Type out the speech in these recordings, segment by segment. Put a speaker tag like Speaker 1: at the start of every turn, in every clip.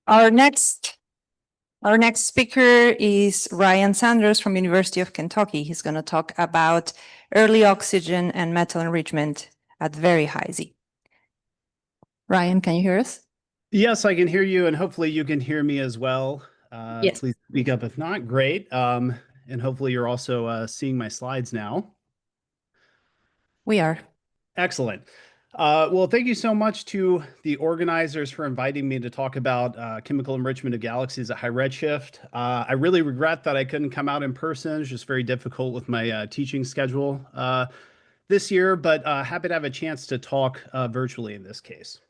Speaker 1: Our next our next speaker is Ryan Sanders from University of Kentucky. He's going to talk about early oxygen and metal enrichment at very high Z. Ryan, can you hear us?
Speaker 2: Yes, I can hear you, and hopefully you can hear me as well.
Speaker 1: Yes.
Speaker 2: Please speak up if not. Great. And hopefully you're also seeing my slides now.
Speaker 1: We are.
Speaker 2: Excellent. Well, thank you so much to the organizers for inviting me to talk about chemical enrichment of galaxies at high redshift. I really regret that I couldn't come out in person. It's just very difficult with my teaching schedule this year, but happy to have a chance to talk virtually in this case.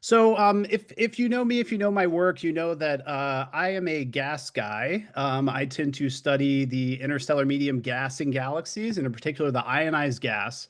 Speaker 2: So if you know me, if you know my work, you know that I am a gas guy. I tend to study the interstellar medium gas in galaxies, and in particular the ionized gas.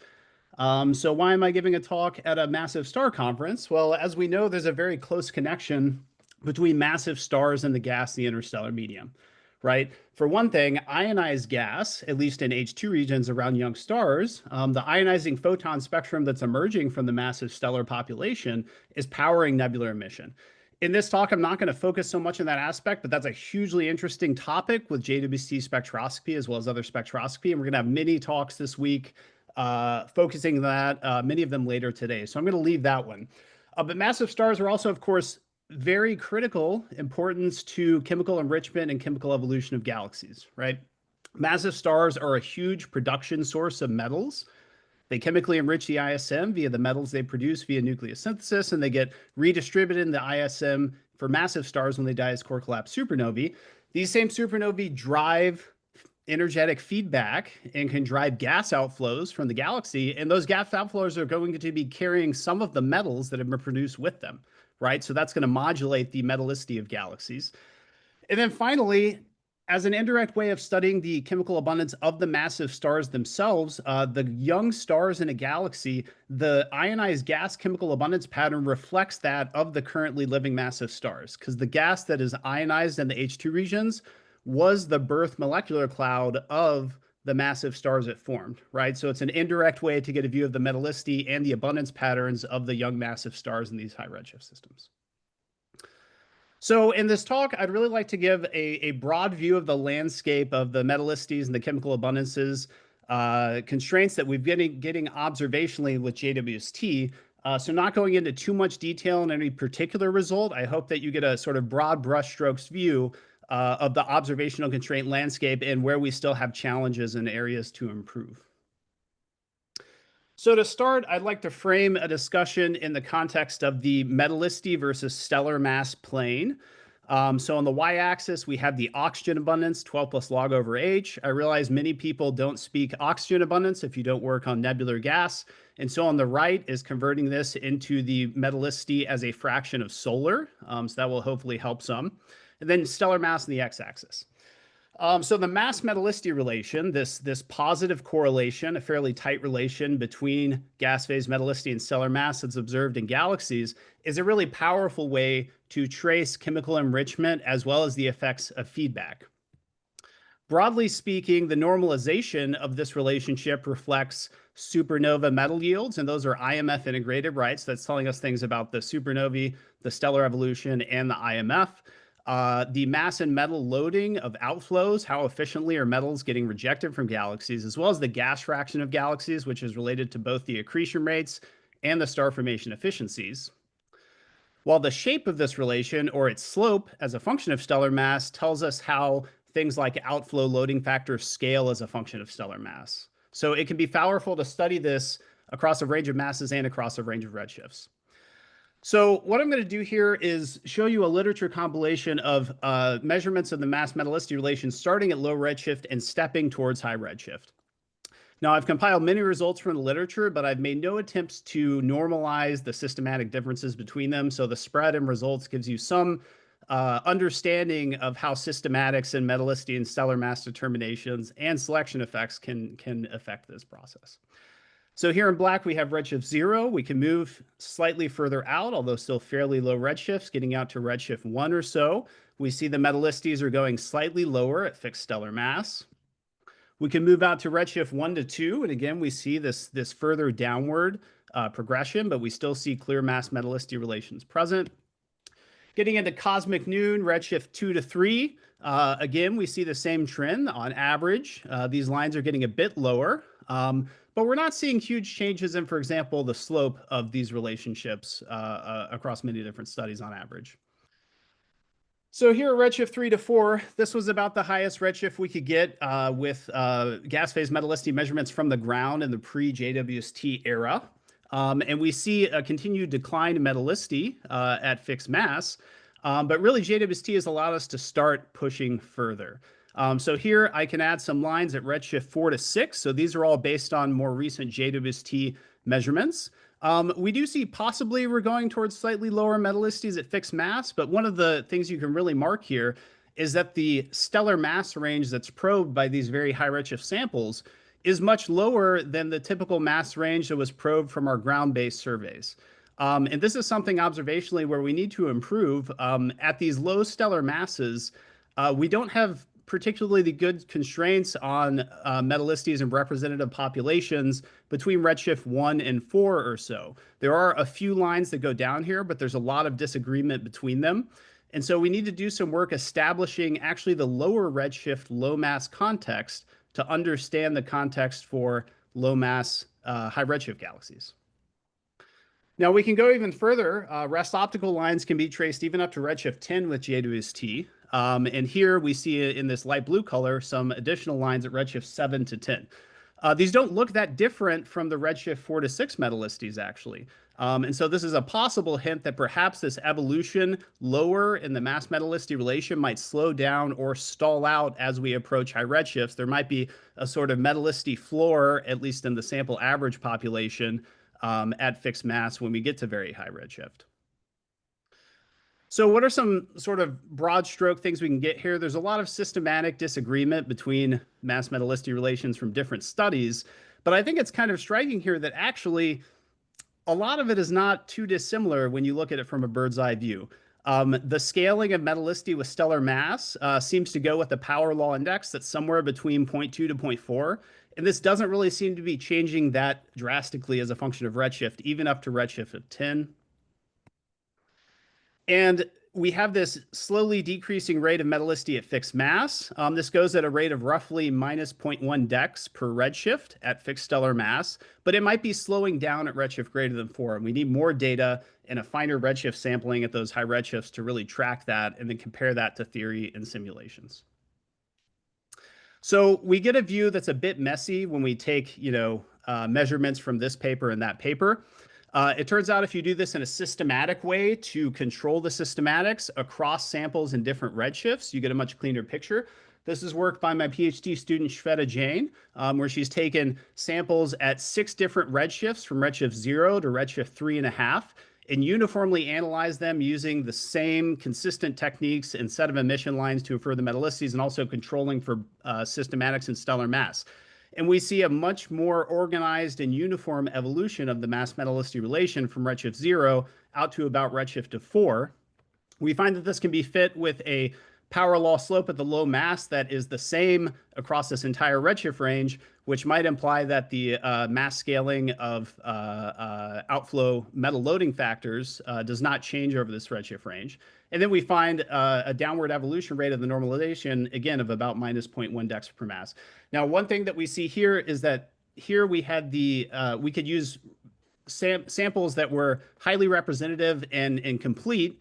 Speaker 2: So why am I giving a talk at a massive star conference? Well, as we know, there's a very close connection between massive stars and the gas in the interstellar medium, right? For one thing, ionized gas, at least in H2 regions around young stars, the ionizing photon spectrum that's emerging from the massive stellar population is powering nebular emission. In this talk, I'm not going to focus so much on that aspect, but that's a hugely interesting topic with JWST spectroscopy as well as other spectroscopy. And we're going to have many talks this week focusing on that, many of them later today. So I'm going to leave that one. But massive stars are also, of course, very critical importance to chemical enrichment and chemical evolution of galaxies, right? Massive stars are a huge production source of metals. They chemically enrich the ISM via the metals they produce via nucleosynthesis, and they get redistributed in the ISM for massive stars when they die as core collapse supernovae. These same supernovae drive energetic feedback and can drive gas outflows from the galaxy. And those gas outflows are going to be carrying some of the metals that have been produced with them, right? So that's going to modulate the metallicity of galaxies. And then finally, as an indirect way of studying the chemical abundance of the massive stars themselves, the young stars in a galaxy, the ionized gas chemical abundance pattern reflects that of the currently living massive stars, because the gas that is ionized in the H2 regions was the birth molecular cloud of the massive stars it formed, right? So it's an indirect way to get a view of the metallicity and the abundance patterns of the young massive stars in these high redshift systems. So in this talk, I'd really like to give a broad view of the landscape of the metallicities and the chemical abundances constraints that we've been getting observationally with JWST. So not going into too much detail in any particular result, I hope that you get a sort of broad brushstrokes view of the observational constraint landscape and where we still have challenges and areas to improve. So to start, I'd like to frame a discussion in the context of the metallicity versus stellar mass plane. So on the y-axis, we have the oxygen abundance, 12 plus log over H. I realize many people don't speak oxygen abundance if you don't work on nebular gas. And so on the right is converting this into the metallicity as a fraction of solar. So that will hopefully help some. And then stellar mass on the x-axis. So the mass metallicity relation, this positive correlation, a fairly tight relation between gas phase metallicity and stellar mass that's observed in galaxies, is a really powerful way to trace chemical enrichment as well as the effects of feedback. Broadly speaking, the normalization of this relationship reflects supernova metal yields, and those are IMF integrated, right? So that's telling us things about the supernovae, the stellar evolution, and the IMF. The mass and metal loading of outflows, how efficiently are metals getting rejected from galaxies, as well as the gas fraction of galaxies, which is related to both the accretion rates and the star formation efficiencies. While the shape of this relation, or its slope as a function of stellar mass, tells us how things like outflow loading factors scale as a function of stellar mass. So it can be powerful to study this across a range of masses and across a range of redshifts. So what I'm going to do here is show you a literature compilation of measurements of the mass metallicity relation starting at low redshift and stepping towards high redshift. Now, I've compiled many results from the literature, but I've made no attempts to normalize the systematic differences between them. So the spread in results gives you some understanding of how systematics and metallicity and stellar mass determinations and selection effects can affect this process. So here in black, we have redshift 0. We can move slightly further out, although still fairly low redshifts, getting out to redshift 1 or so. We see the metallicities are going slightly lower at fixed stellar mass. We can move out to redshift 1 to 2, and again, we see this further downward progression, but we still see clear mass metallicity relations present. Getting into cosmic noon, redshift 2 to 3. Again, we see the same trend on average. These lines are getting a bit lower, but we're not seeing huge changes in, for example, the slope of these relationships across many different studies on average. So here at redshift 3 to 4, this was about the highest redshift we could get with gas phase metallicity measurements from the ground in the pre-JWST era. And we see a continued decline in metallicity at fixed mass, but really JWST has allowed us to start pushing further. So here I can add some lines at redshift 4 to 6. So these are all based on more recent JWST measurements. We do see possibly we're going towards slightly lower metallicities at fixed mass, but one of the things you can really mark here is that the stellar mass range that's probed by these very high redshift samples is much lower than the typical mass range that was probed from our ground-based surveys. And this is something observationally where we need to improve. At these low stellar masses, we don't have particularly the good constraints on metallicities and representative populations between redshift 1 and 4 or so. There are a few lines that go down here, but there's a lot of disagreement between them. And so we need to do some work establishing actually the lower redshift low mass context to understand the context for low mass high redshift galaxies. Now we can go even further. Rest optical lines can be traced even up to redshift 10 with JWST. And here we see in this light blue color some additional lines at redshift 7 to 10. These don't look that different from the redshift 4 to 6 metallicities, actually. And so this is a possible hint that perhaps this evolution lower in the mass metallicity relation might slow down or stall out as we approach high redshifts. There might be a sort of metallicity floor, at least in the sample average population, at fixed mass when we get to very high redshift. So what are some sort of broad stroke things we can get here? There's a lot of systematic disagreement between mass metallicity relations from different studies, but I think it's kind of striking here that actually a lot of it is not too dissimilar when you look at it from a bird's eye view. The scaling of metallicity with stellar mass seems to go with the power law index that's somewhere between 0.2 to 0.4. And this doesn't really seem to be changing that drastically as a function of redshift, even up to redshift of 10. And we have this slowly decreasing rate of metallicity at fixed mass. This goes at a rate of roughly minus 0.1 dex per redshift at fixed stellar mass, but it might be slowing down at redshift greater than 4. And we need more data and a finer redshift sampling at those high redshifts to really track that and then compare that to theory and simulations. So we get a view that's a bit messy when we take, measurements from this paper and that paper. It turns out if you do this in a systematic way to control the systematics across samples in different redshifts, you get a much cleaner picture. This is work by my PhD student, Shweta Jain, where she's taken samples at 6 different redshifts from redshift 0 to redshift 3.5 and uniformly analyzed them using the same consistent techniques and set of emission lines to infer the metallicities and also controlling for systematics and stellar mass. And we see a much more organized and uniform evolution of the mass metallicity relation from redshift 0 out to about redshift of 4. We find that this can be fit with a power law slope at the low mass that is the same across this entire redshift range, which might imply that the mass scaling of outflow metal loading factors does not change over this redshift range. And then we find a downward evolution rate of the normalization, again, of about minus 0.1 dex per mass. Now, one thing that we see here is that here we had we could use samples that were highly representative and complete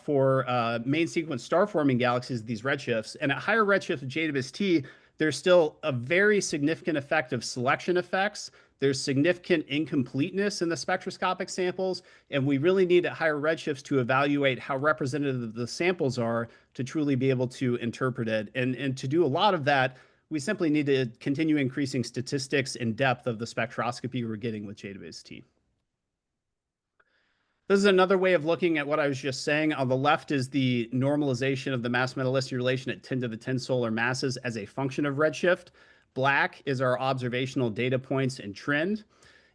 Speaker 2: for main sequence star-forming galaxies, these redshifts. And at higher redshifts of JWST, there's still a very significant effect of selection effects. There's significant incompleteness in the spectroscopic samples, and we really need at higher redshifts to evaluate how representative the samples are to truly be able to interpret it. And to do a lot of that, we simply need to continue increasing statistics and depth of the spectroscopy we're getting with JWST. This is another way of looking at what I was just saying. On the left is the normalization of the mass metallicity relation at 10 to the 10 solar masses as a function of redshift. Black is our observational data points and trend.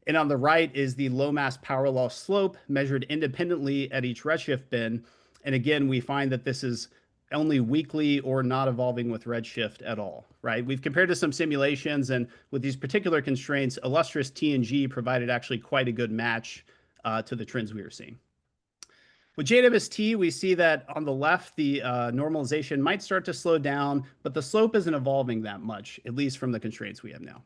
Speaker 2: And on the right is the low mass power law slope measured independently at each redshift bin. And again, we find that this is only weakly or not evolving with redshift at all, right? We've compared to some simulations, and with these particular constraints, illustrious T and G provided actually quite a good match to the trends we were seeing. With JWST, we see that on the left, the normalization might start to slow down, but the slope isn't evolving that much, at least from the constraints we have now.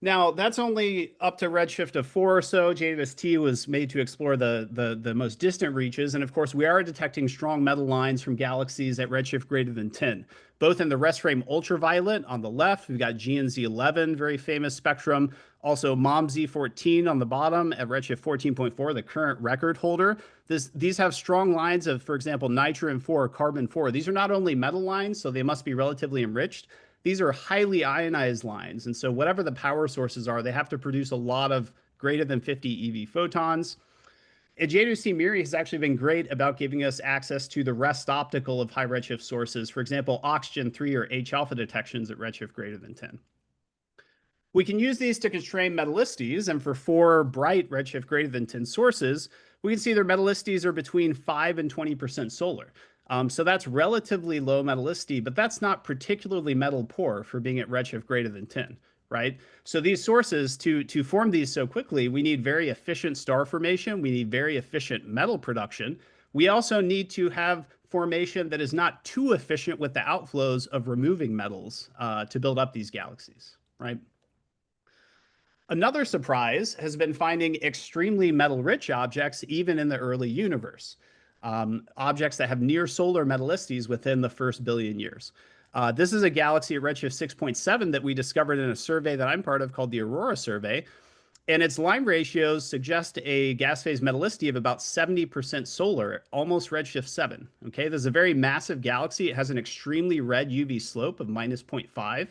Speaker 2: Now, that's only up to redshift of 4 or so. JWST was made to explore the most distant reaches. And of course, we are detecting strong metal lines from galaxies at redshift greater than 10, both in the rest frame ultraviolet on the left. We've got GNZ11, very famous spectrum. Also, MOMZ14 on the bottom at redshift 14.4, the current record holder. These have strong lines of, for example, nitrogen 4 or carbon 4. These are not only metal lines, so they must be relatively enriched. These are highly ionized lines. And so whatever the power sources are, they have to produce a lot of greater than 50 EV photons. And JWST MIRI has actually been great about giving us access to the rest optical of high redshift sources. For example, oxygen 3 or H alpha detections at redshift greater than 10. We can use these to constrain metallicities, and for 4 bright redshift greater than 10 sources, we can see their metallicities are between 5 and 20% solar. So that's relatively low metallicity, but that's not particularly metal poor for being at redshift greater than 10, right? So these sources, to form these so quickly, we need very efficient star formation. We need very efficient metal production. We also need to have formation that is not too efficient with the outflows of removing metals to build up these galaxies, right? Another surprise has been finding extremely metal-rich objects even in the early universe. Objects that have near solar metallicities within the first billion years. This is a galaxy at redshift 6.7 that we discovered in a survey that I'm part of called the Aurora Survey. And its line ratios suggest a gas phase metallicity of about 70% solar, almost redshift 7. Okay, this is a very massive galaxy. It has an extremely red UV slope of minus 0.5,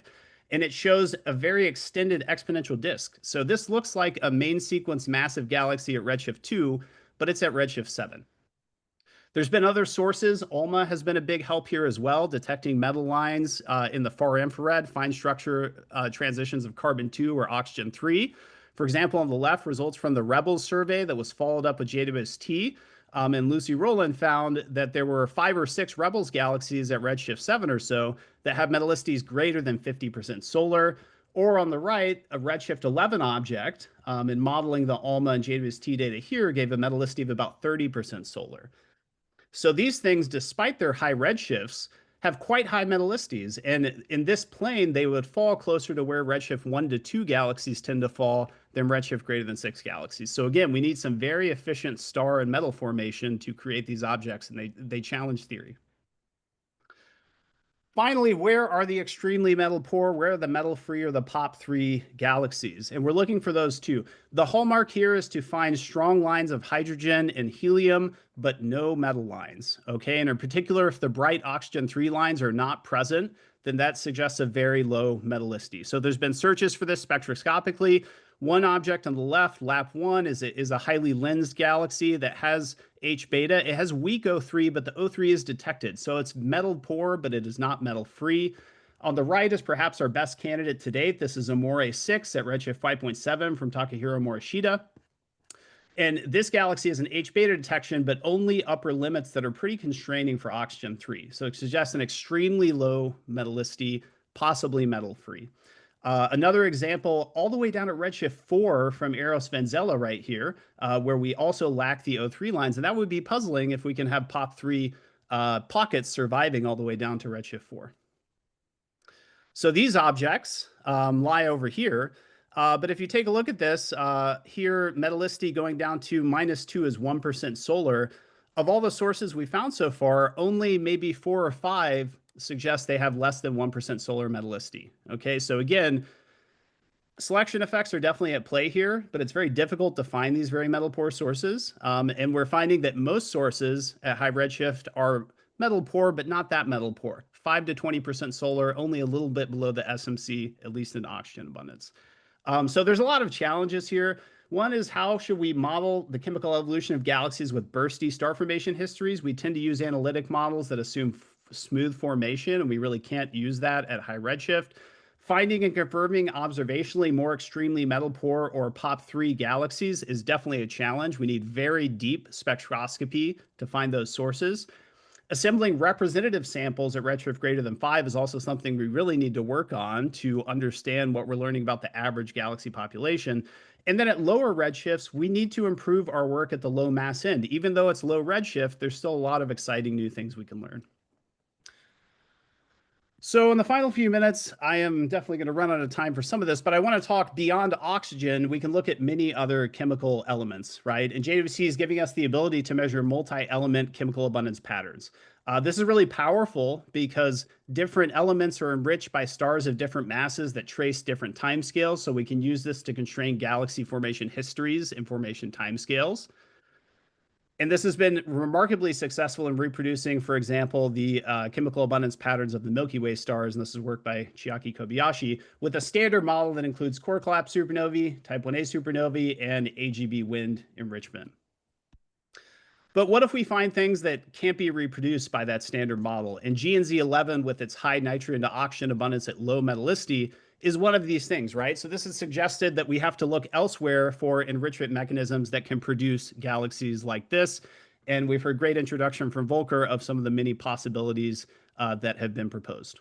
Speaker 2: and it shows a very extended exponential disk. So this looks like a main sequence massive galaxy at redshift 2, but it's at redshift 7. There's been other sources. ALMA has been a big help here as well, detecting metal lines in the far infrared, fine structure transitions of carbon-2 or oxygen-3. For example, on the left, results from the Rebels survey that was followed up with JWST. And Lucy Rowland found that there were 5 or 6 Rebels galaxies at redshift 7 or so that have metallicities greater than 50% solar. Or on the right, a redshift 11 object, in modeling the ALMA and JWST data here, gave a metallicity of about 30% solar. So these things, despite their high redshifts, have quite high metallicities. And in this plane, they would fall closer to where redshift 1 to 2 galaxies tend to fall than redshift greater than 6 galaxies. So again, we need some very efficient star and metal formation to create these objects, and they challenge theory. Finally, where are the extremely metal poor? Where are the metal free or the POP3 galaxies? And we're looking for those too. The hallmark here is to find strong lines of hydrogen and helium, but no metal lines. Okay, and in particular, if the bright oxygen 3 lines are not present, then that suggests a very low metallicity. So there's been searches for this spectroscopically. One object on the left, LAP1, is a highly lensed galaxy that has H beta. It has weak O3, but the O3 is detected. So it's metal poor, but it is not metal free. On the right is perhaps our best candidate to date. This is Amore 6 at redshift 5.7 from Takahiro Morishita. And this galaxy has an H beta detection, but only upper limits that are pretty constraining for oxygen 3. So it suggests an extremely low metallicity, possibly metal free. Another example, all the way down at redshift 4 from Eros Venzela right here, where we also lack the O3 lines. And that would be puzzling if we can have POP3 pockets surviving all the way down to redshift 4. So these objects lie over here. But if you take a look at this, here, metallicity going down to -2 is 1% solar. Of all the sources we found so far, only maybe 4 or 5 suggest they have less than 1% solar metallicity. Okay, so again, selection effects are definitely at play here, but it's very difficult to find these very metal poor sources. And we're finding that most sources at high redshift are metal poor, but not that metal poor. 5 to 20% solar, only a little bit below the SMC, at least in oxygen abundance. So there's a lot of challenges here. One is, how should we model the chemical evolution of galaxies with bursty star formation histories? We tend to use analytic models that assume smooth formation, and we really can't use that at high redshift. Finding and confirming observationally more extremely metal poor or POP3 galaxies is definitely a challenge. We need very deep spectroscopy to find those sources. Assembling representative samples at redshift greater than 5 is also something we really need to work on to understand what we're learning about the average galaxy population. And then at lower redshifts, we need to improve our work at the low mass end. Even though it's low redshift, there's still a lot of exciting new things we can learn. So in the final few minutes, I am definitely going to run out of time for some of this, but I want to talk beyond oxygen. We can look at many other chemical elements, right? And JWC is giving us the ability to measure multi-element chemical abundance patterns. This is really powerful because different elements are enriched by stars of different masses that trace different timescales. So we can use this to constrain galaxy formation histories and formation timescales. And this has been remarkably successful in reproducing, for example, the chemical abundance patterns of the Milky Way stars. And this is work by Chiaki Kobayashi with a standard model that includes core collapse supernovae, type 1a supernovae, and AGB wind enrichment. But what if we find things that can't be reproduced by that standard model? And GNZ11, with its high nitrogen to oxygen abundance at low metallicity, is one of these things, right? So this has suggested that we have to look elsewhere for enrichment mechanisms that can produce galaxies like this. And we've heard great introduction from Volker of some of the many possibilities that have been proposed.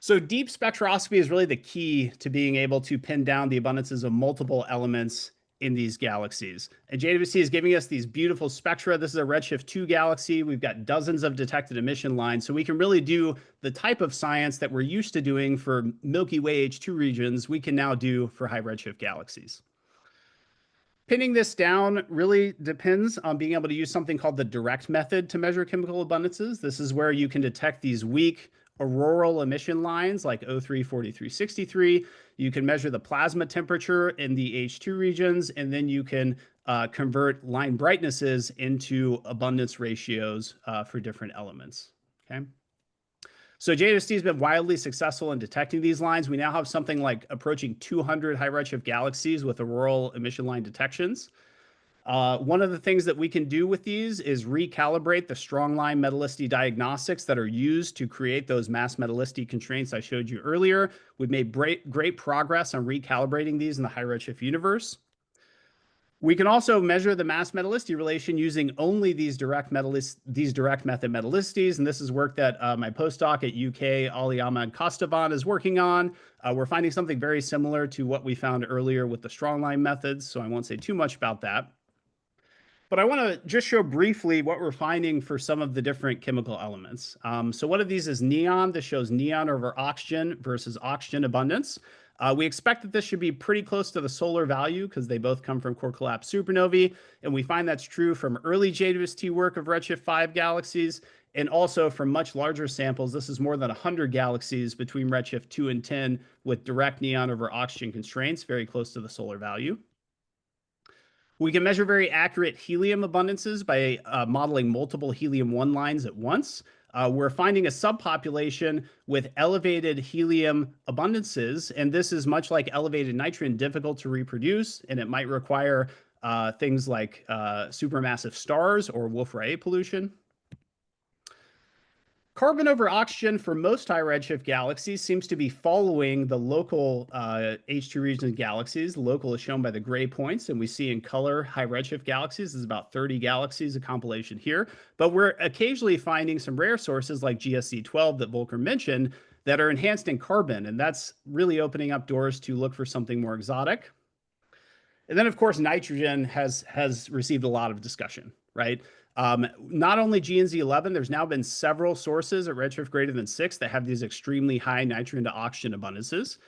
Speaker 2: So deep spectroscopy is really the key to being able to pin down the abundances of multiple elements in these galaxies. And JWC is giving us these beautiful spectra. This is a redshift 2 galaxy. We've got dozens of detected emission lines. So we can really do the type of science that we're used to doing for Milky Way H2 regions, we can now do for high redshift galaxies. Pinning this down really depends on being able to use something called the direct method to measure chemical abundances. This is where you can detect these weak auroral emission lines like O3 4363. You can measure the plasma temperature in the H2 regions, and then you can convert line brightnesses into abundance ratios for different elements. Okay. So JWST has been wildly successful in detecting these lines. We now have something like approaching 200 high redshift galaxies with auroral emission line detections. One of the things that we can do with these is recalibrate the strong line metallicity diagnostics that are used to create those mass metallicity constraints I showed you earlier. We've made great progress on recalibrating these in the high redshift universe. We can also measure the mass metallicity relation using only these direct method metallicities. And this is work that my postdoc at UK, Aliyama and Kostavan is working on. We're finding something very similar to what we found earlier with the strong line methods. So I won't say too much about that. But I want to just show briefly what we're finding for some of the different chemical elements. So one of these is neon. This shows neon over oxygen versus oxygen abundance. We expect that this should be pretty close to the solar value because they both come from core collapse supernovae. And we find that's true from early JWST work of redshift 5 galaxies and also from much larger samples. This is more than 100 galaxies between redshift 2 and 10 with direct neon over oxygen constraints, very close to the solar value. We can measure very accurate helium abundances by modeling multiple helium-1 lines at once. We're finding a subpopulation with elevated helium abundances, and this is much like elevated nitrogen, difficult to reproduce, and it might require things like supermassive stars or Wolf-Rayet pollution. Carbon over oxygen for most high redshift galaxies seems to be following the local H2 region galaxies. The local is shown by the gray points, and we see in color high redshift galaxies. There's about 30 galaxies, a compilation here. But we're occasionally finding some rare sources like GSC12 that Volker mentioned that are enhanced in carbon, and that's really opening up doors to look for something more exotic. And then, of course, nitrogen has received a lot of discussion, right? Not only GNZ11, there's now been several sources at redshift greater than 6 that have these extremely high nitrogen to oxygen abundances.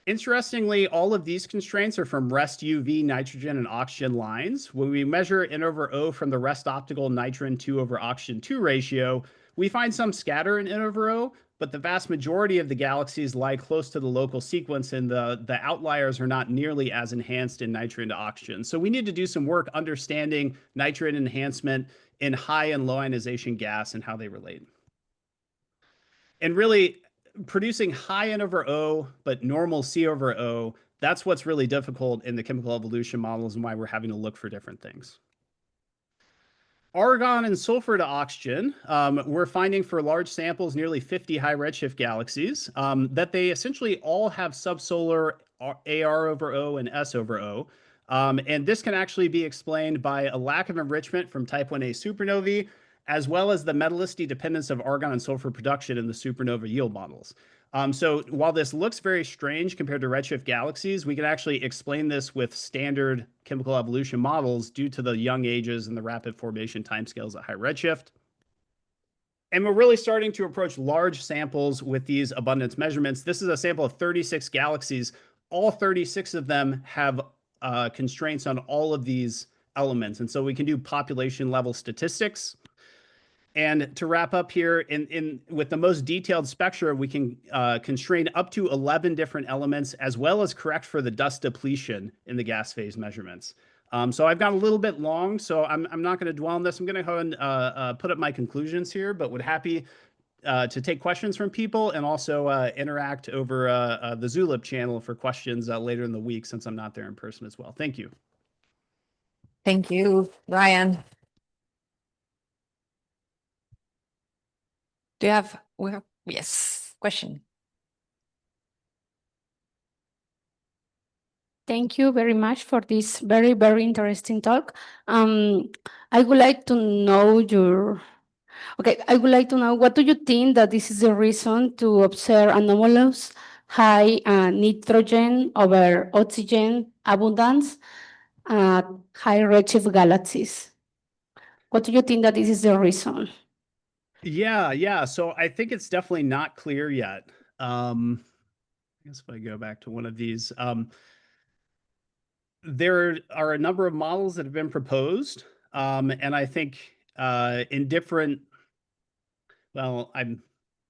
Speaker 2: Interestingly, all of these constraints are from rest UV nitrogen and oxygen lines. When we measure N over O from the rest optical nitrogen 2 over oxygen 2 ratio, we find some scatter in N over O, but the vast majority of the galaxies lie close to the local sequence, and the outliers are not nearly as enhanced in nitrogen to oxygen. So we need to do some work understanding nitrogen enhancement in high and low ionization gas and how they relate. And really, producing high N over O, but normal C over O, that's what's really difficult in the chemical evolution models and why we're having to look for different things. Argon and sulfur to oxygen, we're finding for large samples, nearly 50 high redshift galaxies, that they essentially all have subsolar AR over O and S over O. And this can actually be explained by a lack of enrichment from type 1a supernovae, as well as the metallicity dependence of argon and sulfur production in the supernova yield models. So while this looks very strange compared to redshift galaxies, we can actually explain this with standard chemical evolution models due to the young ages and the rapid formation timescales at high redshift. And we're really starting to approach large samples with these abundance measurements. This is a sample of 36 galaxies. All 36 of them have constraints on all of these elements. And so we can do population level statistics. And to wrap up here, with the most detailed spectra, we can constrain up to 11 different elements, as well as correct for the dust depletion in the gas phase measurements. So I've gone a little bit long, so I'm not going to dwell on this. I'm going to go and put up my conclusions here, but would happy to take questions from people and also interact over the Zulip channel for questions later in the week, since I'm not there in person as well. Thank you.
Speaker 1: Thank you, Ryan. Do you have, yes, question?
Speaker 3: Thank you very much for this very, very interesting talk. I would like to know I would like to know, what do you think that this is the reason to observe anomalous high nitrogen over oxygen abundance at high redshift galaxies? What do you think that this is the reason?
Speaker 2: Yeah. So I think it's definitely not clear yet. I guess if I go back to one of these, there are a number of models that have been proposed, and I think in different. Well, I'm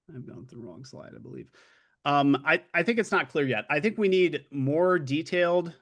Speaker 2: going to the wrong slide, I believe. I think it's not clear yet. I think we need more detailed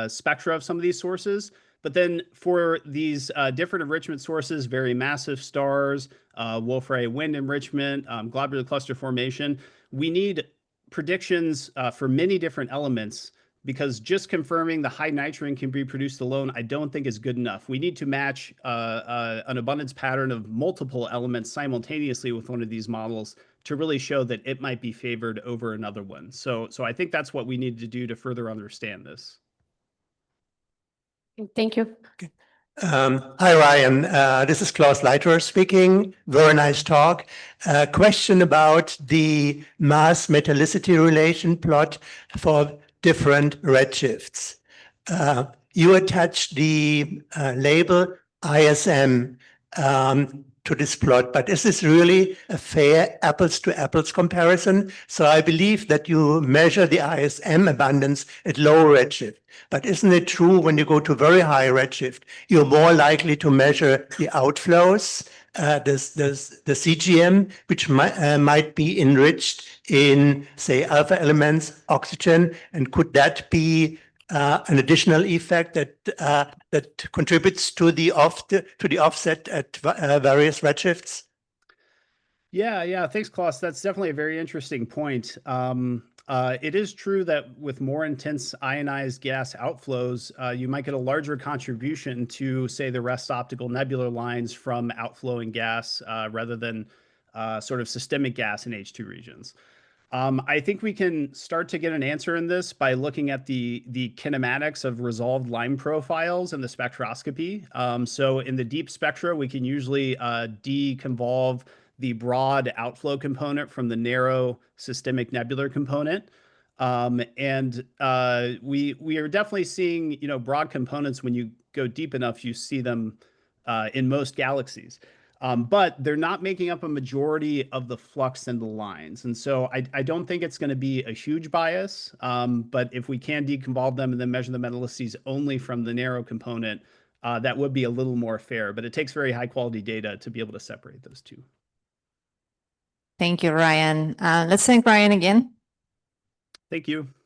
Speaker 2: spectra of some of these sources. But then for these different enrichment sources, very massive stars, Wolf-Rayet wind enrichment, globular cluster formation, we need predictions for many different elements, because just confirming the high nitrogen can be produced alone, I don't think is good enough. We need to match an abundance pattern of multiple elements simultaneously with one of these models to really show that it might be favored over another one. So I think that's what we need to do to further understand this.
Speaker 3: Thank you.
Speaker 4: Okay. Hi, Ryan. This is Klaus Leiter speaking. Very nice talk. Question about the mass metallicity relation plot for different redshifts. You attach the label ISM to this plot, but is this really a fair apples to apples comparison? So I believe that you measure the ISM abundance at low redshift, but isn't it true when you go to very high redshift, you're more likely to measure the outflows, the CGM, which might be enriched in, say, alpha elements, oxygen, and could that be an additional effect that contributes to the offset at various redshifts?
Speaker 2: Yeah. Thanks, Klaus. That's definitely a very interesting point. It is true that with more intense ionized gas outflows, you might get a larger contribution to, say, the rest optical nebular lines from outflowing gas rather than sort of systemic gas in H2 regions. I think we can start to get an answer in this by looking at the kinematics of resolved line profiles in the spectroscopy. So in the deep spectra, we can usually deconvolve the broad outflow component from the narrow systemic nebular component. And we are definitely seeing, broad components. When you go deep enough, you see them in most galaxies. But they're not making up a majority of the flux in the lines. And so I don't think it's going to be a huge bias. But if we can deconvolve them and then measure the metallicities only from the narrow component, that would be a little more fair. But it takes very high quality data to be able to separate those two.
Speaker 1: Thank you, Ryan. Let's thank Ryan again.
Speaker 2: Thank you.